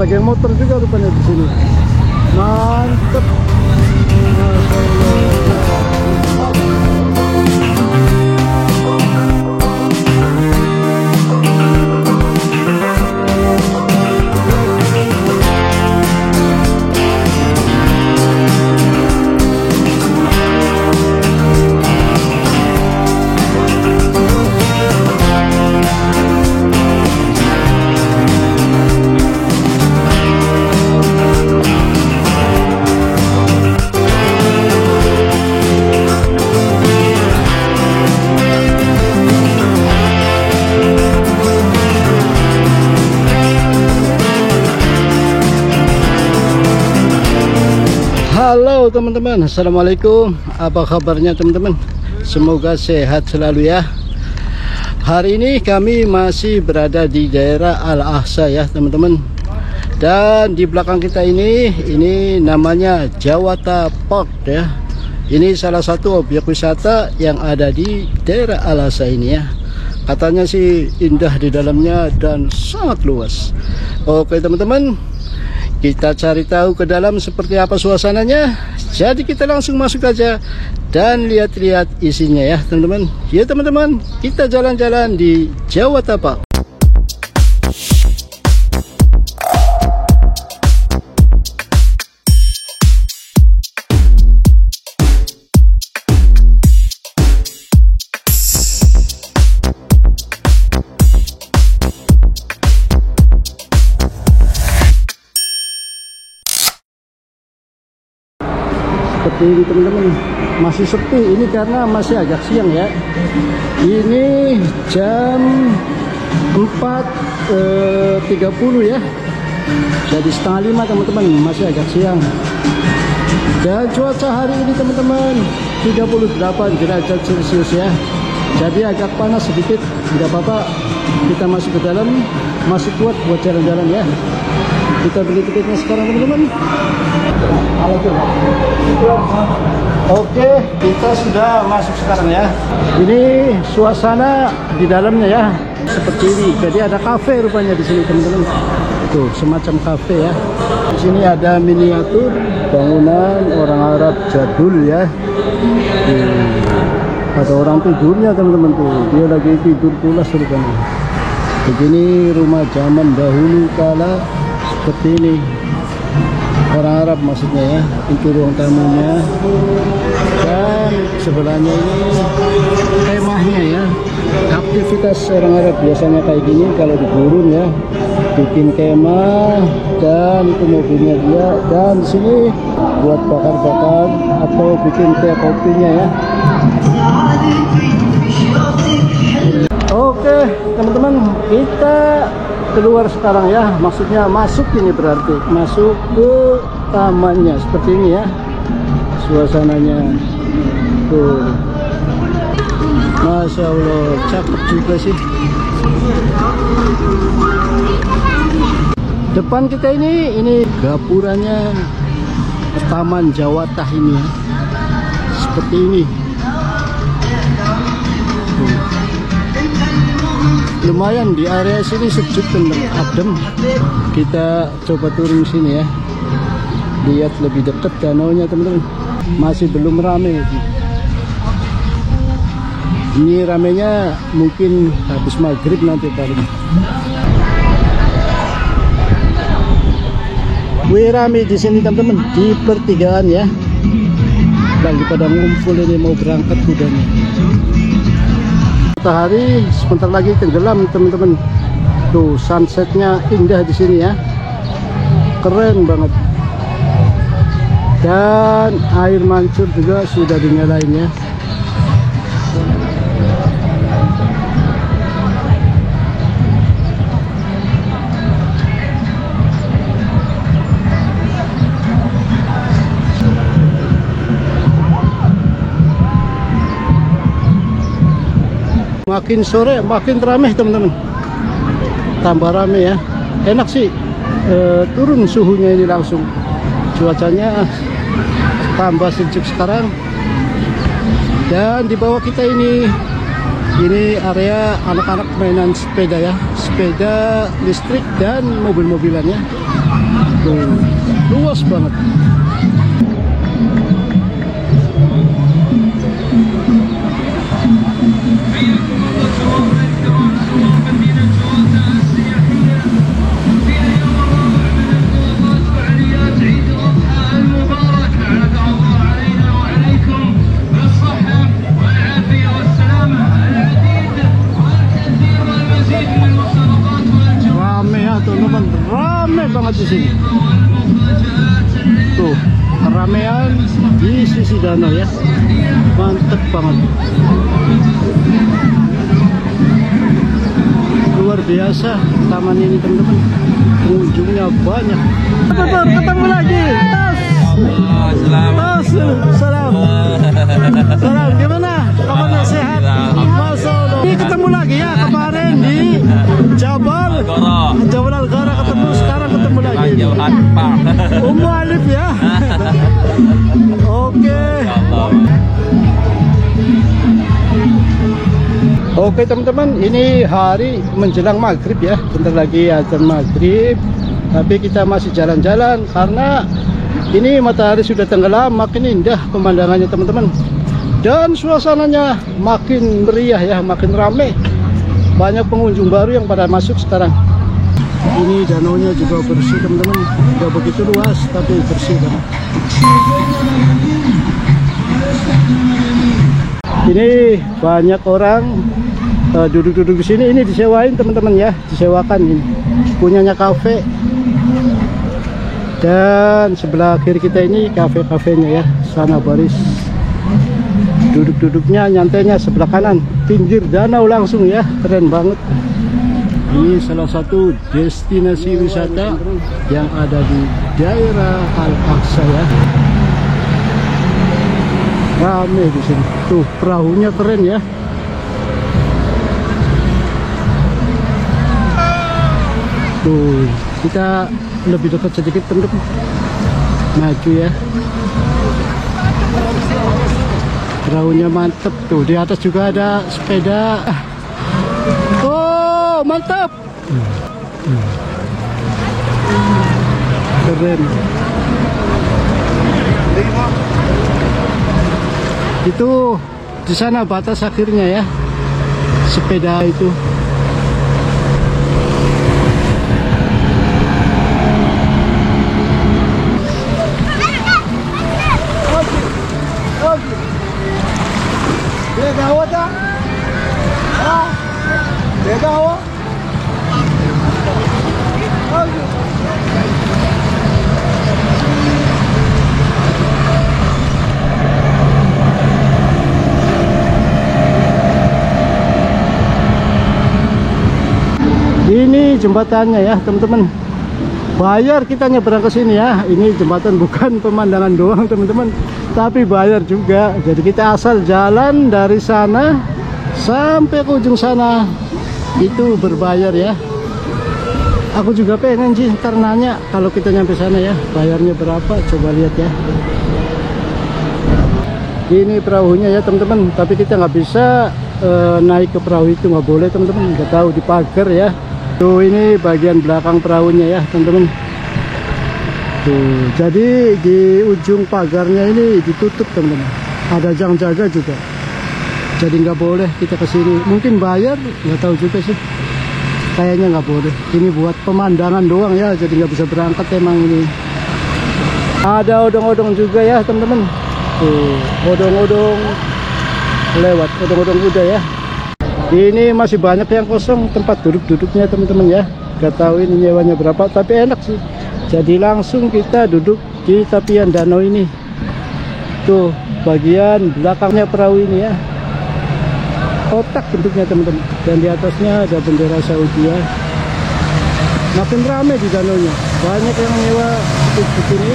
ada geng motor juga rupanya di sini. Mantep. Masya Allah. Halo teman-teman, assalamualaikum. Apa kabarnya teman-teman? Semoga sehat selalu ya. Hari ini kami masih berada di daerah Al-Ahsa ya teman-teman. Dan di belakang kita ini namanya Jawata Park ya. Ini salah satu objek wisata yang ada di daerah Al-Ahsa ini ya. Katanya sih indah di dalamnya dan sangat luas. Oke teman-teman, kita cari tahu ke dalam seperti apa suasananya. Jadi kita langsung masuk aja dan lihat-lihat isinya ya teman-teman. Ya teman-teman, kita jalan-jalan di Jawata Park. Seperti ini teman-teman, masih sepi ini karena masih agak siang ya. Ini jam 4.30 ya, jadi setengah 5 teman-teman, masih agak siang. Dan cuaca hari ini teman-teman 38 derajat celcius ya, jadi agak panas sedikit. Tidak apa-apa, kita masuk ke dalam, masih kuat buat jalan-jalan ya. Kita beli tiketnya sekarang teman-teman. Oke, kita sudah masuk sekarang ya. Ini suasana di dalamnya ya, seperti ini. Jadi ada kafe rupanya di sini teman-teman. Tuh, semacam kafe ya. Di sini ada miniatur bangunan orang Arab jadul ya. Ada orang tidurnya teman-teman tuh. Dia lagi tidur pulas rupanya. Begini rumah zaman dahulu kala, seperti ini. Orang Arab maksudnya ya. Itu ruang tamunya. Dan sebelahnya ini kemahnya ya. Aktivitas orang Arab biasanya kayak gini kalau di gurun ya. Bikin kemah dan itu mobilnya dia. Dan di sini buat bakar-bakar atau bikin teh kopinya ya. Oke teman-teman, kita keluar sekarang ya, maksudnya masuk ini, berarti masuk ke tamannya seperti ini ya suasananya tuh. Masya Allah, cakep juga sih. Depan kita ini gapuranya Taman Jawata ini ya, seperti ini. Lumayan di area sini sejuk dan adem. Kita coba turun sini ya, lihat lebih dekat danaunya teman-teman. Masih belum rame. Ini ramenya mungkin habis maghrib nanti paling. Wih, rame di sini teman-teman, di pertigaan ya. Lagi pada ngumpul ini mau berangkat kudanya. Matahari sebentar lagi tenggelam teman-teman. Tuh sunsetnya indah di sini ya, keren banget. Dan air mancur juga sudah dinyalain ya. Makin sore makin ramai teman-teman, tambah ramai ya. Enak sih, turun suhunya ini langsung, cuacanya tambah sejuk sekarang. Dan di bawah kita ini Ini area anak-anak mainan sepeda ya, sepeda listrik dan mobil-mobilannya. Tuh, luas banget. Teman-teman, rame banget di sini. Tuh, ramean di sisi danau ya, mantep banget, luar biasa taman ini teman-teman, pengunjungnya banyak. Teman-teman, ketemu lagi. Tas, salam, salam, gimana kabarnya, sehat? Masya Allah. Ini ketemu lagi ya, kemarin di Jabal Algara ketemu, sekarang ketemu lagi. Ummu Alif ya. Oke teman-teman, ini hari menjelang maghrib ya, bentar lagi azan maghrib. Tapi kita masih jalan-jalan karena ini matahari sudah tenggelam, makin indah pemandangannya teman-teman. Dan suasananya makin meriah ya, makin ramai. Banyak pengunjung baru yang pada masuk sekarang. Ini danaunya juga bersih teman-teman, tidak begitu luas tapi bersih banget. Ini banyak orang duduk-duduk di sini. Ini disewain teman-teman ya, disewakan ini. Punyanya kafe. Dan sebelah kiri kita ini kafe-kafenya ya, sana baris. Duduk-duduknya, nyantainya sebelah kanan, pinggir danau langsung ya, keren banget. Ini salah satu destinasi wisata yang ada di daerah Al-Aqsa ya. Rame di sini. Tuh perahunya keren ya. Tuh kita lebih dekat sedikit teman-teman. Maju ya. Perahunya mantep tuh, di atas juga ada sepeda. Oh mantap, keren. Itu di sana batas akhirnya ya, sepeda itu. Ini jembatannya ya teman-teman, bayar kita nyebrang ke sini ya. Ini jembatan bukan pemandangan doang teman-teman, tapi bayar juga. Jadi kita asal jalan dari sana sampai ke ujung sana itu berbayar ya. Aku juga pengen sih ntar nanya kalau kita nyampe sana ya, bayarnya berapa, coba lihat ya. Ini perahunya ya teman-teman, tapi kita nggak bisa naik ke perahu itu, nggak boleh teman-teman, nggak tahu dipagar ya. Tuh ini bagian belakang perahunya ya teman-teman. Tuh, jadi di ujung pagarnya ini ditutup teman-teman. Ada jang jaga juga. Jadi nggak boleh kita ke sini. Mungkin bayar, nggak tahu juga sih. Kayaknya nggak boleh. Ini buat pemandangan doang ya, jadi nggak bisa berangkat emang ini. Ada odong-odong juga ya teman-teman. Tuh, odong-odong lewat, odong-odong kuda ya. Ini masih banyak yang kosong tempat duduk-duduknya teman-teman ya. Gak tahu ini nyewanya berapa, tapi enak sih. Jadi langsung kita duduk di tepian danau ini. Tuh bagian belakangnya perahu ini ya, kotak bentuknya teman-teman. Dan di atasnya ada bendera Saudi ya. Makin ramai di danaunya, banyak yang nyewa begini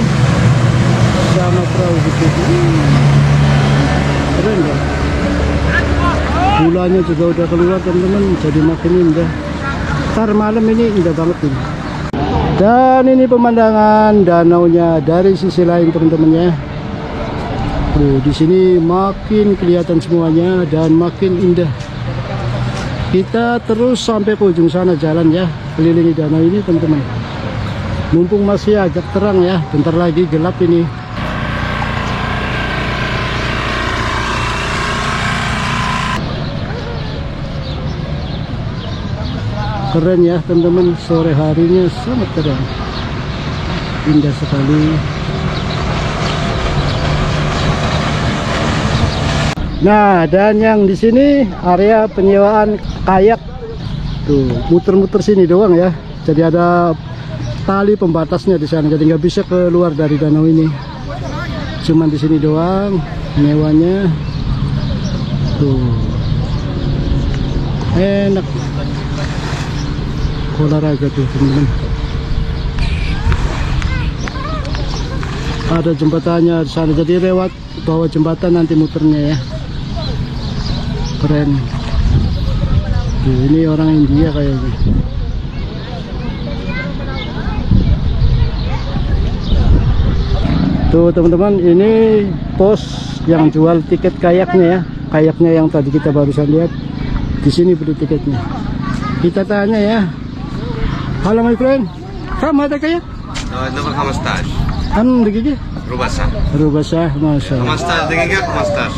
sama perahu begini. Keren ya. Bulannya juga udah keluar teman-teman, jadi makin indah. Ntar malam ini indah banget ini. Dan ini pemandangan danaunya dari sisi lain teman-teman ya. Tuh di sini makin kelihatan semuanya dan makin indah. Kita terus sampai ke ujung sana jalan ya, kelilingi danau ini teman-teman. Mumpung masih agak terang ya, bentar lagi gelap ini. Keren ya teman-teman, sore harinya sangat terang, indah sekali. Nah, dan yang di sini area penyewaan kayak tuh, muter-muter sini doang ya. Jadi ada tali pembatasnya di sana, jadi nggak bisa keluar dari danau ini. Cuman di sini doang nyewanya. Tuh, enak. Olahraga tuh teman-teman. Ada jembatannya di sana, jadi lewat bawah jembatan nanti muternya ya. Keren. Tuh, ini orang India kayaknya. Tuh teman-teman, ini pos yang jual tiket kayaknya ya. Kayaknya yang tadi kita barusan lihat. Di sini beli tiketnya. Kita tanya ya. Halo my friend, kamu ada kayak? Nomor 15. Anu degege? Rubasa. Rubasa, masya Allah. 15 دقيقة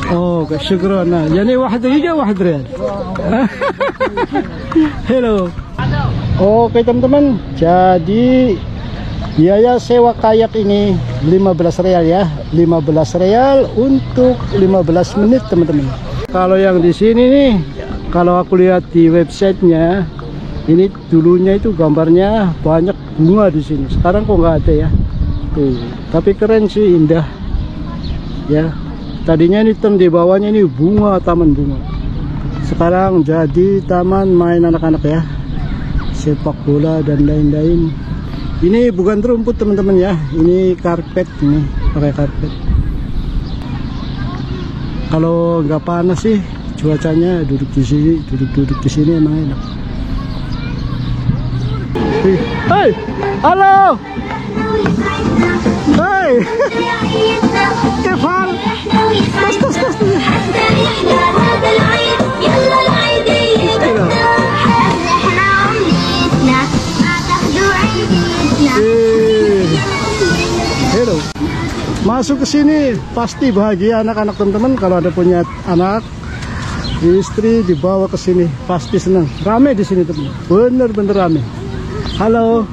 15. Oh, syukran. Yani 1 دقيقة 1 riyal. Hello. Oke teman-teman, jadi biaya sewa kayak ini 15 riyal ya. 15 riyal untuk 15 menit teman-teman. Kalau yang di sini nih, kalau aku lihat di websitenya, ini dulunya itu gambarnya banyak bunga di sini. Sekarang kok nggak ada ya. Tuh, tapi keren sih, indah. Ya, tadinya ini di bawahnya ini bunga, taman bunga. Sekarang jadi taman main anak-anak ya, sepak bola dan lain-lain. Ini bukan rumput teman-teman ya, ini karpet, ini pakai karpet. Kalau nggak panas sih cuacanya, duduk di sini emang enak. Hai, halo. Hai. Kefal. Tas. Hello. Masuk ke sini pasti bahagia anak-anak teman-teman. Kalau ada punya anak, istri dibawa ke sini pasti senang. Rame di sini teman, bener-bener rame. Halo,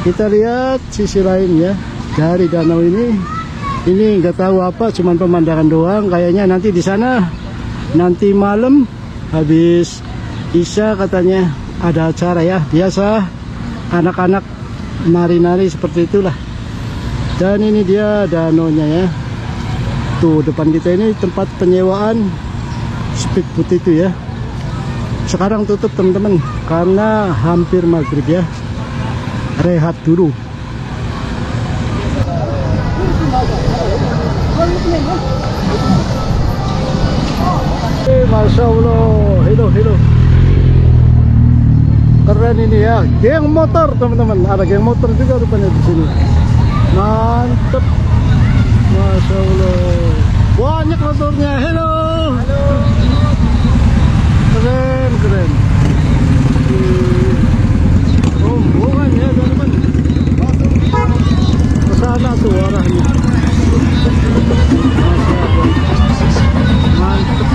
kita lihat sisi lain ya dari danau ini. Ini nggak tahu apa, cuman pemandangan doang. Kayaknya nanti di sana nanti malam habis isya katanya ada acara ya. Biasa anak-anak nari-nari seperti itulah. Dan ini dia danaunya ya. Tuh depan kita ini tempat penyewaan speedboat itu ya. Sekarang tutup teman-teman karena hampir maghrib ya. Rehat dulu. Masya Allah. Hello. Keren ini ya. Geng motor teman-teman. Ada geng motor juga rupanya di sini. Mantep. Masya Allah. Banyak motornya. Halo. Keren. Rombongan ya teman-teman. Ke sana tuh arahnya. Mantap.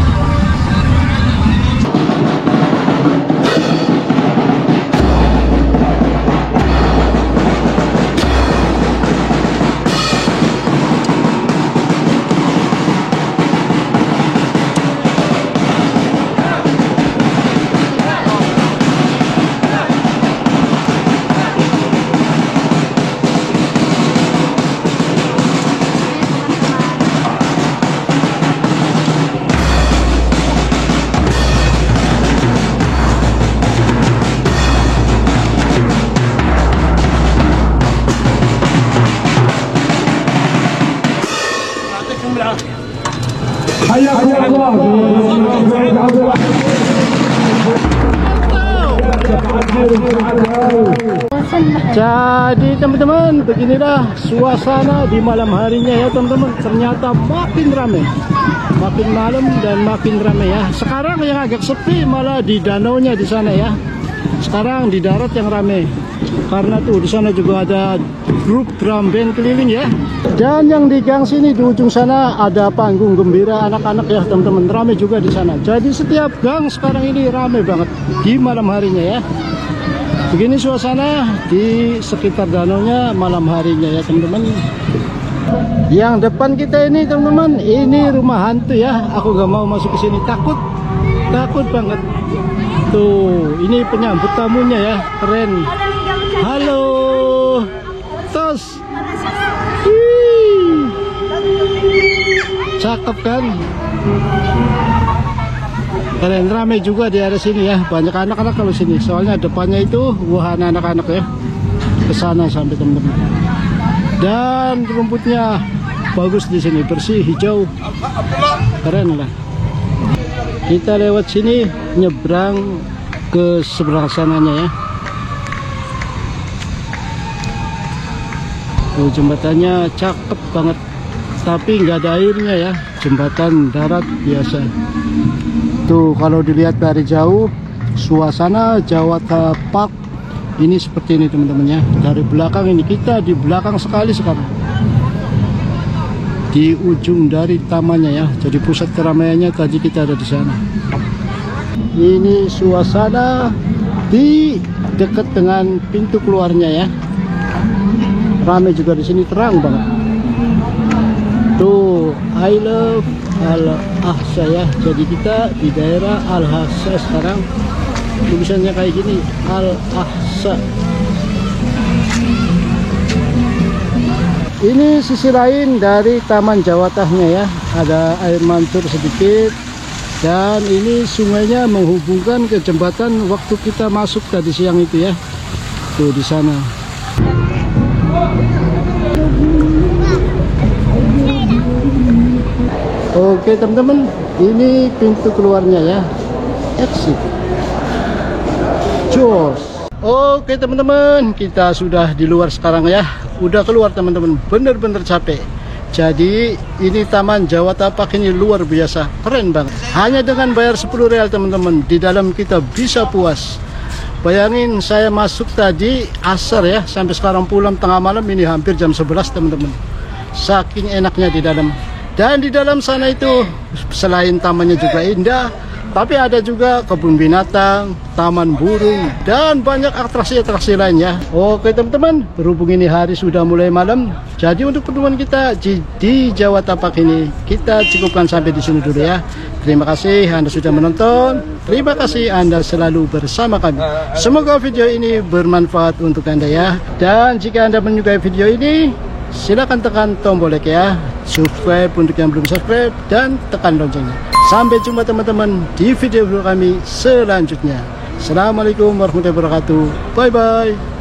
Jadi teman-teman, beginilah suasana di malam harinya ya teman-teman. Ternyata makin ramai. makin malam dan makin ramai ya. Sekarang yang agak sepi malah di danaunya di sana ya. Sekarang di darat yang ramai. Karena tuh di sana juga ada grup drum band keliling ya. Dan yang di gang sini di ujung sana ada panggung gembira anak-anak ya teman-teman. Ramai juga di sana. Jadi setiap gang sekarang ini ramai banget di malam harinya ya. Begini suasana di sekitar danaunya malam harinya ya teman-teman. Yang depan kita ini teman-teman, ini rumah hantu ya. Aku gak mau masuk ke sini, takut banget. Tuh, ini penyambut tamunya ya, keren. Halo, tos. Wih, cakep kan? Keren, ramai juga di area sini ya. Banyak anak-anak kalau sini. Soalnya depannya itu wahana anak-anak ya. Kesana sampai teman-teman. Dan rumputnya bagus di sini, bersih, hijau, keren lah. Kita lewat sini nyebrang ke seberang sananya ya. Tuh, jembatannya cakep banget, tapi nggak ada airnya ya. Jembatan darat biasa. Tuh kalau dilihat dari jauh, suasana Jawata Park ini seperti ini teman-teman ya. Dari belakang ini, kita di belakang sekali sekarang, di ujung dari tamannya ya. Jadi pusat keramaiannya tadi kita ada di sana. Ini suasana di dekat dengan pintu keluarnya ya. Ramai juga di sini, terang banget. Tuh, I love Al-Ahsa ya. Jadi kita di daerah Al-Ahsa sekarang. Tulisannya kayak gini, Al-Ahsa. Ini sisi lain dari Taman Jawatahnya ya. Ada air mancur sedikit. Dan ini sungainya menghubungkan ke jembatan waktu kita masuk tadi siang itu ya. Tuh di sana. Oke teman-teman, ini pintu keluarnya ya. Exit. Jos. Oke teman-teman, kita sudah di luar sekarang ya. Udah keluar teman-teman, bener-bener capek. Jadi ini Taman Jawata Park ini luar biasa, keren banget. Hanya dengan bayar 10 real teman-teman, di dalam kita bisa puas. Bayangin saya masuk tadi asar ya, sampai sekarang pulang tengah malam, ini hampir jam 11 teman-teman. Saking enaknya di dalam. Dan di dalam sana itu selain tamannya juga indah, tapi ada juga kebun binatang, taman burung, dan banyak atraksi-atraksi lainnya. Oke teman-teman, berhubung ini hari sudah mulai malam, jadi untuk pertemuan kita di Jawata Park ini kita cukupkan sampai di sini dulu ya. Terima kasih Anda sudah menonton. Terima kasih Anda selalu bersama kami. Semoga video ini bermanfaat untuk Anda ya. Dan jika Anda menyukai video ini, silakan tekan tombol like ya, subscribe untuk yang belum subscribe, dan tekan loncengnya. Sampai jumpa teman-teman di video kami selanjutnya. Assalamualaikum warahmatullahi wabarakatuh. Bye bye.